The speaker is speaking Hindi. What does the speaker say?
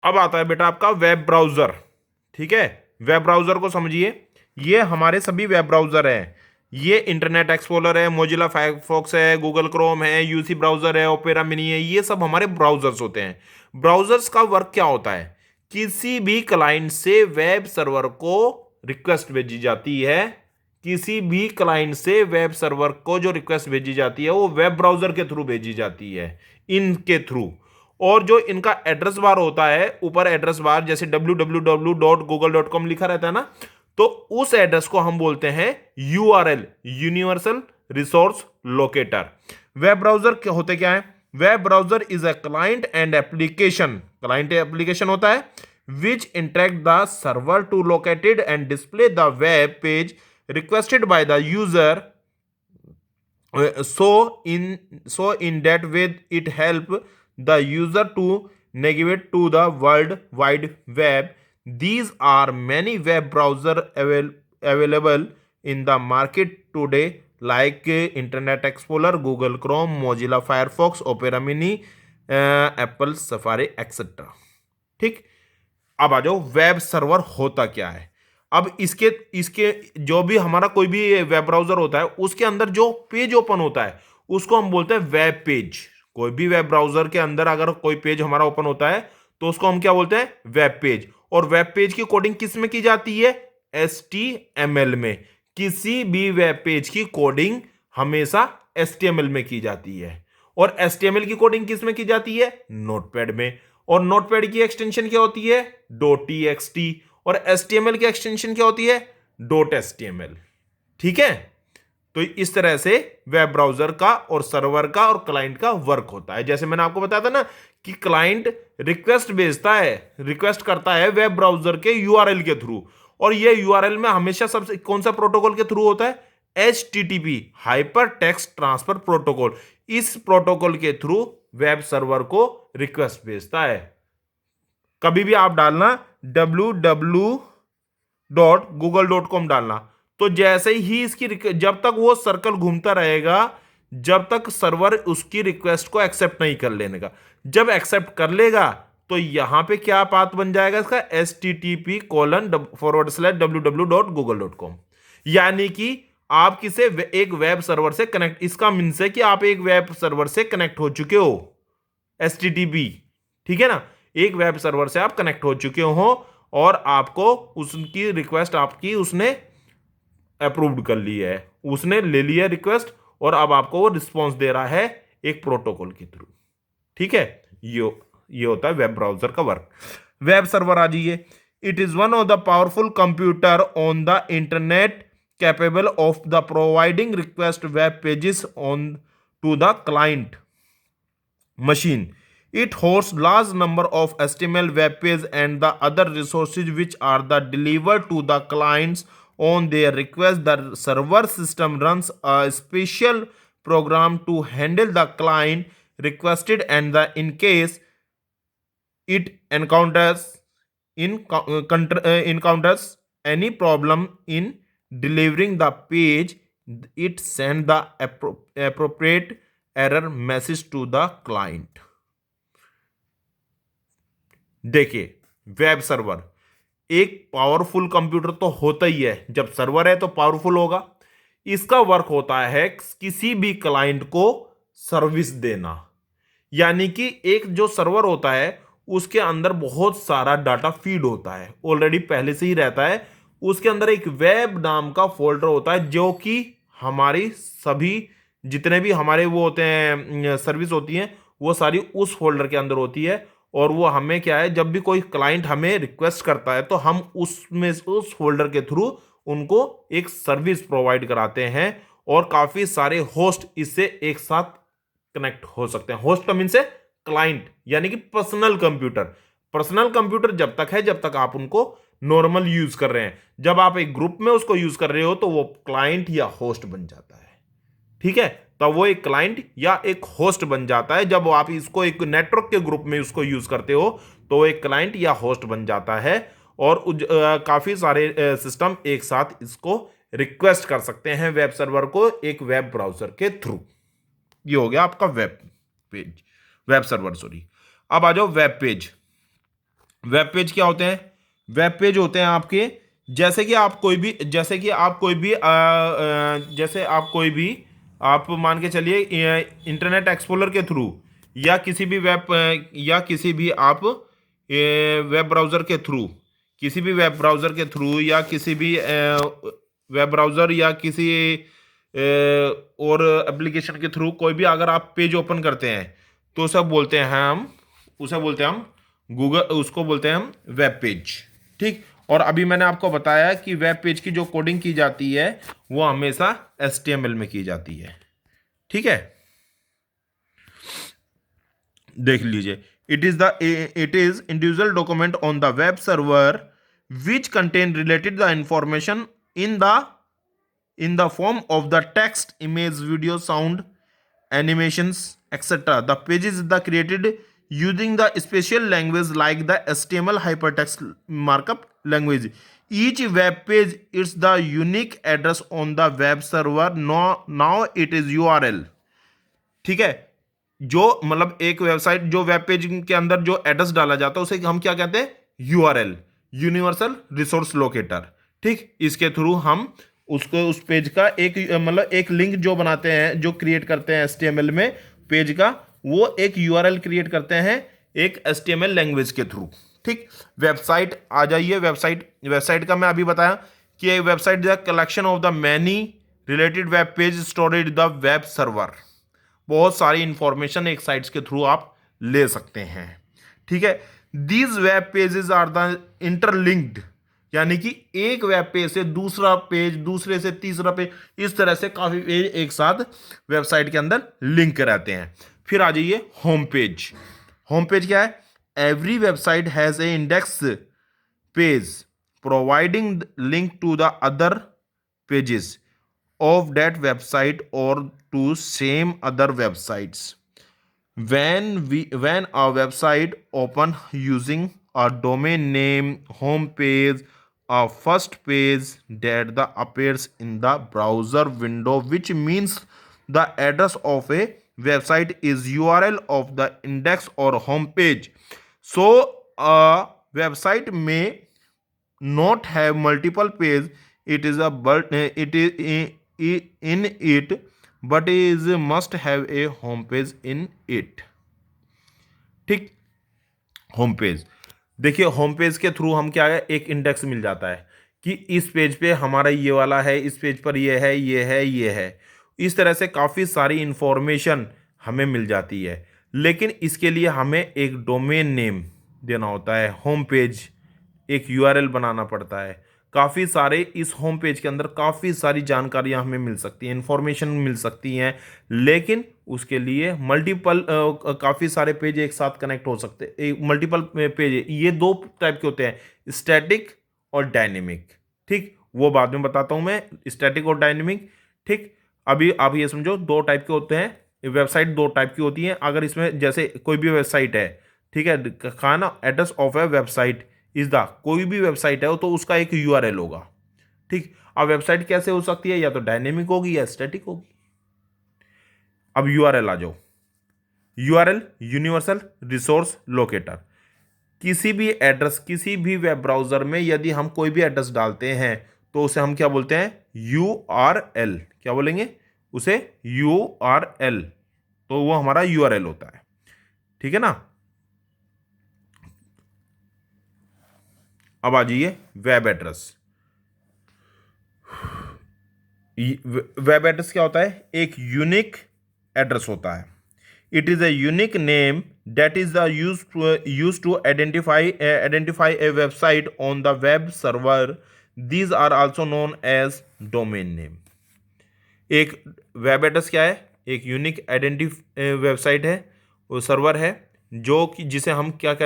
अब आता है बेटा आपका वेब ब्राउजर। ठीक है, वेब ब्राउजर को समझिए। ये हमारे सभी वेब ब्राउजर हैं। ये इंटरनेट एक्सप्लोरर है, मोजिला फायरफॉक्स है, गूगल क्रोम है, यूसी ब्राउजर है, ओपेरा मिनी है, ये सब हमारे ब्राउजर्स होते हैं। ब्राउजर्स का वर्क क्या होता है? किसी भी क्लाइंट से वेब सर्वर को रिक्वेस्ट भेजी जाती है। किसी भी क्लाइंट से वेब सर्वर को जो रिक्वेस्ट भेजी जाती है वो वेब ब्राउजर के थ्रू भेजी जाती है, इनके थ्रू। और जो इनका एड्रेस बार होता है, ऊपर एड्रेस बार जैसे www.google.com लिखा रहता है ना, तो उस एड्रेस को हम बोलते हैं URL, universal resource locator. Web browser क्या होते क्या है? Web browser is a client and application, client application होता है which interact the server to locate it and display the web page requested by the user. So in that way it help the user to navigate to the world wide web. These are many web browser available in the market today like Internet Explorer, Google Chrome, Mozilla Firefox, Opera Mini, Apple Safari etc. ठीक। अब आ जाओ वेब सर्वर होता क्या है। अब इसके इसके जो भी हमारा कोई भी वेब ब्राउजर होता है उसके अंदर जो पेज ओपन होता है उसको हम बोलते हैं वेब पेज। कोई भी वेब ब्राउजर के अंदर अगर कोई पेज हमारा ओपन होता है तो उसको हम क्या बोलते हैं? Web page. और वेब पेज की कोडिंग किस में की जाती है? HTML में। किसी भी वेब पेज की कोडिंग हमेशा HTML में की जाती है। और HTML की कोडिंग किस में की जाती है? नोटपैड में। और नोटपैड की एक्सटेंशन क्या होती है? .txt। और HTML की एक्सटेंशन क्या होती है? .html। ठीक है, तो इस तरह से वेब ब्राउजर का और सर्वर का और क्लाइंट का वर्क होता है। जैसे मैंने आपको बताया था ना कि क्लाइंट रिक्वेस्ट भेजता है, रिक्वेस्ट करता है वेब ब्राउजर के यूआरएल के थ्रू। और ये यूआरएल में हमेशा सबसे कौन सा प्रोटोकॉल के थ्रू होता है? HTTP, hyper text transfer protocol. इस प्रोटोकॉल के थ्रू वेब सर्वर को रिक्वेस्ट भेजता है। कभी भी आप डालना www.google.com डालना, तो जैसे ही इसकी जब तक वो सर्कल घूमता रहेगा जब तक सर्वर उसकी रिक्वेस्ट को एक्सेप्ट नहीं कर लेने का। जब एक्सेप्ट कर लेगा तो यहां पे क्या पाथ बन जाएगा इसका? http://www.google.com। यानी कि आप किसे एक वेब सर्वर से कनेक्ट, इसका मीन्स है कि आप एक वेब सर्वर से कनेक्ट हो चुके हो, HTTP। ठीक है ना, एक वेब सर्वर से आप कनेक्ट हो चुके हो और आपको उसकी रिक्वेस्ट आपकी उसने अप्रूव्ड कर ली है, उसने ले लिया रिक्वेस्ट और अब आपको वो रिस्पॉन्स दे रहा है एक प्रोटोकॉल के थ्रू। ठीक है, ये होता है वेब ब्राउजर का वर्क। वेब सर्वर आ जाइए। It is one of the powerful computer on the internet capable of the providing request web pages on to the client machine. It hosts large number of HTML web pages and the other resources which are the delivered to the clients on their request. The server system runs a special program to handle the client requested and the in case it encounters any problem in delivering the page, it send the appropriate error message to the client. देखिए, वेब सर्वर एक पावरफुल कंप्यूटर तो होता ही है, जब सर्वर है तो पावरफुल होगा। इसका वर्क होता है किसी भी क्लाइंट को सर्विस देना। यानी कि एक जो सर्वर होता है उसके अंदर बहुत सारा डाटा फीड होता है, ऑलरेडी पहले से ही रहता है। उसके अंदर एक वेब नाम का फोल्डर होता है जो कि हमारी सभी जितने भी हमारे वो होते हैं सर्विस होती हैं वो सारी उस फोल्डर के अंदर होती है। और वो हमें क्या है, जब भी कोई क्लाइंट हमें रिक्वेस्ट करता है तो हम उसमें उस फोल्डर के थ्रू उनको एक सर्विस प्रोवाइड कराते हैं। और काफी सारे होस्ट इससे एक साथ कनेक्ट हो सकते हैं। होस्ट का मीन से क्लाइंट, यानी कि पर्सनल कंप्यूटर। पर्सनल कंप्यूटर जब तक है जब तक आप उनको नॉर्मल यूज कर रहे हैं। जब आप एक ग्रुप में उसको यूज कर रहे हो तो वो क्लाइंट या होस्ट बन जाता है। ठीक है, तो वो एक क्लाइंट या एक होस्ट बन जाता है। जब आप इसको एक नेटवर्क के ग्रुप में उसको यूज करते हो तो वो एक क्लाइंट या होस्ट बन जाता है। और काफी सारे सिस्टम एक साथ इसको रिक्वेस्ट कर सकते हैं वेब सर्वर को एक वेब ब्राउजर के थ्रू। ये हो गया आपका web page, web server sorry. अब आ जाओ वेब पेज। वेब पेज क्या होते हैं? वेब पेज होते हैं आपके, जैसे कि आप कोई भी जैसे कि आप कोई भी जैसे आप कोई भी आप मान के चलिए इंटरनेट एक्सप्लोरर के थ्रू या किसी भी या किसी भी आप वेब ब्राउज़र के थ्रू, किसी भी वेब ब्राउज़र के थ्रू या किसी भी वेब ब्राउज़र या किसी और एप्लीकेशन के थ्रू कोई भी अगर आप पेज ओपन करते हैं तो सब बोलते हैं हम उसे बोलते हैं हम गूगल, उसको बोलते हैं हम वेब पेज। ठीक, और अभी मैंने आपको बताया कि वेब पेज की जो कोडिंग की जाती है वो हमेशा HTML में की जाती है। ठीक है, देख लीजिए, it is individual document on the web server which contain related the information in the form of the text, image, video, sound, animations, etc. The pages are created using the special language like the HTML hypertext markup language. Each web page is the unique address on the web server. Now it is URL. ठीक है, जो मतलब एक वेबसाइट जो वेब पेज के अंदर जो एड्रेस डाला जाता है उसे हम क्या कहते हैं? URL, universal resource locator. ठीक, इसके थ्रू हम उसको उस पेज का एक मतलब एक लिंक जो बनाते हैं, जो क्रिएट करते हैं HTML में पेज का, वो एक यूआरएल क्रिएट करते हैं एक HTML लैंग्वेज के थ्रू। ठीक, वेबसाइट आ जाइए, वेबसाइट का मैं अभी बताया कि website the collection of the many related web page storeyed the web server. बहुत सारी इंफॉर्मेशन एक साइट्स के थ्रू आप ले सकते हैं। ठीक है, these web pages are the interlinked, यानी कि एक वेब पेज से दूसरा पेज, दूसरे से तीसरा पेज, इस तरह से काफी पेज एक साथ वेबसाइट के अंदर लिंक रहते हैं। फिर आ जाइए होम पेज। होम पेज क्या है? Every website has a index page providing link to the other pages of that website or to same other websites. When a website open using a domain name home page, a first page that the appears in the browser window, which means the address of a website is URL of the index or home page. So a website may not have multiple page, it is a but it is in it, but is must have a home page in it. ठीक, होम पेज देखिए, होम पेज के थ्रू हम क्या है, एक इंडेक्स मिल जाता है कि इस पेज पे हमारा ये वाला है, इस पेज पर ये है, ये है, ये है। इस तरह से काफ़ी सारी इंफॉर्मेशन हमें मिल जाती है, लेकिन इसके लिए हमें एक डोमेन नेम देना होता है, होम पेज एक यूआरएल बनाना पड़ता है। काफ़ी सारे इस होम पेज के अंदर काफ़ी सारी जानकारियां हमें मिल सकती हैं, इंफॉर्मेशन मिल सकती हैं, लेकिन उसके लिए मल्टीपल काफ़ी सारे पेज एक साथ कनेक्ट हो सकते हैं। मल्टीपल पेज ये दो टाइप के होते हैं, स्टैटिक और डायनेमिक। ठीक, वो बाद में बताता हूँ मैं, स्टैटिक और डायनेमिक। ठीक, अभी आप ये समझो दो टाइप के होते हैं, वेबसाइट दो टाइप की होती हैं। अगर इसमें जैसे कोई भी वेबसाइट है, ठीक है, खाना address of A website is the, कोई भी वेबसाइट है तो उसका एक यूआरएल होगा। ठीक, अब वेबसाइट कैसे हो सकती है? या तो डायनेमिक होगी या स्टैटिक होगी। अब यूआरएल आ जाओ। URL universal resource locator. किसी भी एड्रेस, किसी भी वेब ब्राउजर में यदि हम कोई भी एड्रेस डालते हैं तो उसे हम क्या बोलते हैं? यूआरएल। क्या बोलेंगे उसे? यूआरएल। तो वो हमारा यूआरएल होता है। ठीक है ना। अब आ जाइए वेब एड्रेस। वेब एड्रेस क्या होता है? एक यूनिक एड्रेस होता है। It is a unique name that is used to identify a website on the web server. These are also known as domain name. एक वेब एड्रेस क्या है? एक यूनिक आइडेंटिफ वेबसाइट है, वो सर्वर है जो कि जिसे हम क्या